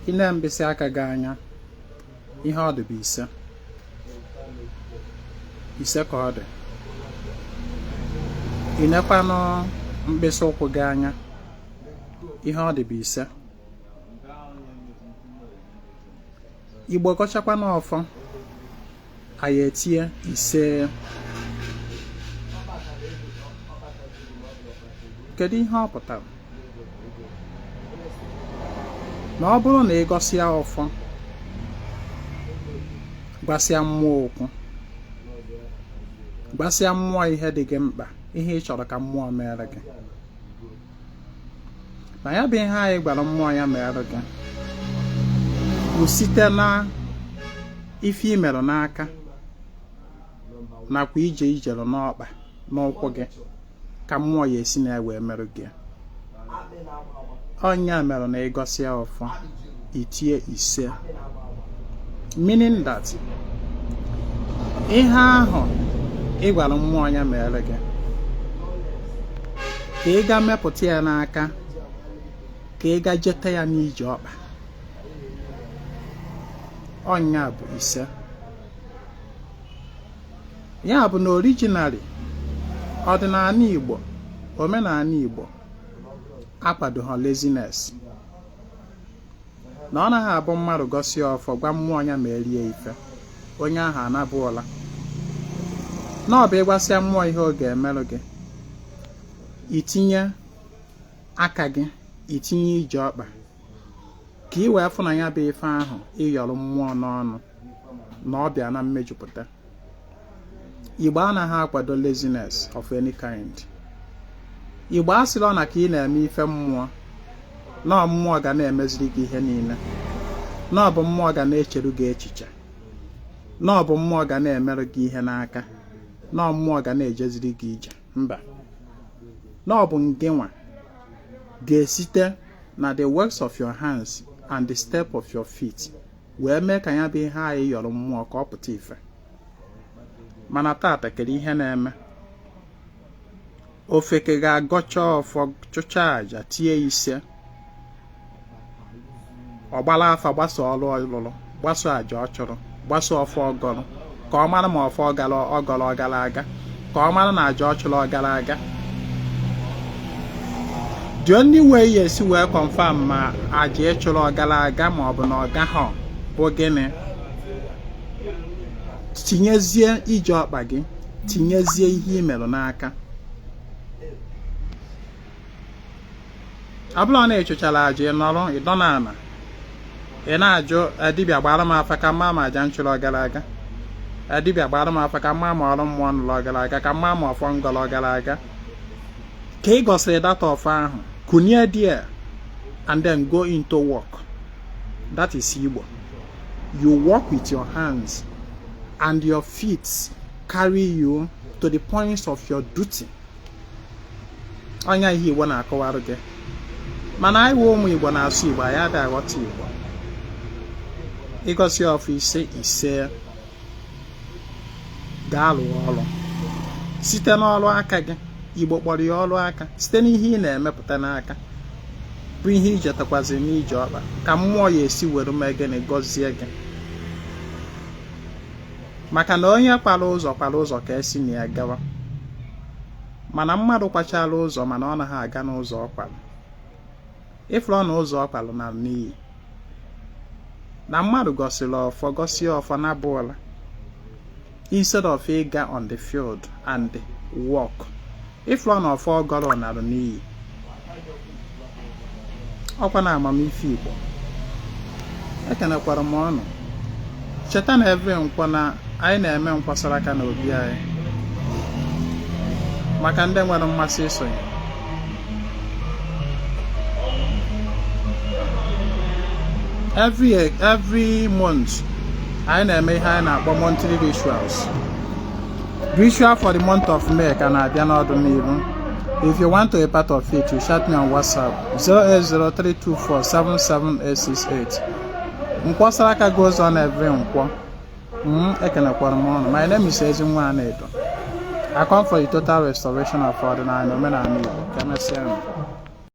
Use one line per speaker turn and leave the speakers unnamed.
ile mbisi aka gị anya ihe ọ dị bụ ise ka ọ dị. Inekwanụ mkpịsị ụkwụ gị anya ihe ọ dị bụ ise. Igbo gọchakwanụ ọfọ anyị etie ise. Kedu ihe ọ pụtara? Na ọ bụrụ na ị gọsịa ọfọ gbasịa mmụọ okwu, gbasịa mmụọ ihe dị gị mkpa, ihe ị chọrọ ka mmụọ mere gị, na ya bụ ihe anyị gwara mmụọ ya mere gị bụ site na ife i merụ n'aka nakwa ijelu n'ọkpa n'ụkwụ gị ka mmụọ ya esi na-ewe merụ gị. Ọnya mere na ịgọsịa ọfọ itie ise, meaning that ihe ahụ ị gwara mmụọ ya mere gị ka ị ga mepụta ya n'aka, ka ị ga jete ya n'ije ọkpa. Ọnya bụ ise. Ya bụ na originally ọdịnanị Igbo, omenala Igbo akwadoghị laziness, na ọ naghị abụ mmadụ gọsịa ọfọ gwa mmụọ ya ma erie ife, onye ahụ anabụọla. Na ọ bụ ịgbasịa mmụọ ihe ọ ga-emerụ gị, itinye aka gị, itinye ije ọkpa ka ị wee fụ na ya bụ ife ahụ ịyọrọ mmụọ n'ọnụ na ọ bịa na mmejupụta. Igbo anaghị akwado laziness of any kind. Igbo asịrọ na ka ị na-eme ife mmụọ, na mmụọ ga na-emeziri gị ihe niile, na ọ bụ mmụọ ga na-echeru gị echiche, na ọ bụ mmụọ ga na-emerụ gị ihe n'aka, na mmụọ ga na-ejeziri gị ije. Mba, na ọ bụ ngịnwa ga-esite na the works of your hands and the step of your feet wee mee ka ya bụ ihe anyị yọrọ mmụọ ka ọ pụta ife. Mana tata kedu ihe na-eme? Ofeke ga-agọcha ọfọ, chụcha aja, tie ise, ọgbala afa, gbasa ọrụ ọlụlụ, gbasa aja ọ chụrụ, gbasa ọfọ ọgọrọ, ka ọ mara ma ọfọ ọgọrọ ọ gara aga, ka ọ mara na aja ọ chụrụ ọ gara aga. The only way you esi wee confirm ma aja ịchụrụ ọ gara aga ma ọ bụ na ọ gaghị bụ gịnị? Tinyezie ije ọkpa gị, tinyezie ihe i merụ n'aka. Abụla na ịchụchara aja ịnọrọ ịdọ n'ala, ị na-ajụ dibịa gbara m afa ka mma ma aja nchụrụ ọ gara aga, dibịa gbara m afa ka mma ma ọrụ mmụọ nụrụ ọ gara aga, ka mma ma ọfọ ngọrọ ọ gara aga. Ka ị gọsịrị data ọfọ ahụ, kunye there and then go into work. That is Igbo. You work with your hands and your feet carry you to the points of your duty. Onya ihe Igbo na-akọwarụ gị. Mana anyị wụ ụmụ Igbo na-asụ Igbo, anyị adịghị aghọta Igbo. Ịgọsị ọfọ ise ga-alụ ọrụ site n'ọrụ aka gị. Igbo kpọrọ ya ọrụ aka, site n'ihe ị na-emepụta n'aka bụ ihe ijetakwazị n'ije ọkpa, ka mmụọ ya esi were mee gịnị? Gọzie gị. Maka na onye kwara ụzọ ka esi na ya gawa. Mana mmadụ kwachara ụzọ mana ọ naghị aga n'ụzọ ọ kwara. Ịfụrụ na ụzọ ọ kwara na n'iyi. Na mmadụ gọsịrị ọfọ, gọsie ọfọ na bụọla, instead of ịga on the field and walk. Ịfụrụ na ọfọ ọgọrọ narụ n'iyi. Ọkwa na amamife Igbo. Ekenekwara m ọnụ. Cheta na every nkwọ na anyị na-eme nkwasara aka n'obi anyị. Maka ndị nwere mmasị isonye. Every month anyị na-eme ihe anyị na-akpọ monthly rituals. Ritual for the month of May ka na-abịa n'ọdịnihu. If you want to be part of it, you chat me on WhatsApp 08032477868. Nkwasara aka goes on every nkwọ. Ekenekwara m ọnụ. My name is Ezinwa Anaedo. I come for the total restoration of Ọdịnanị omenala Igbo.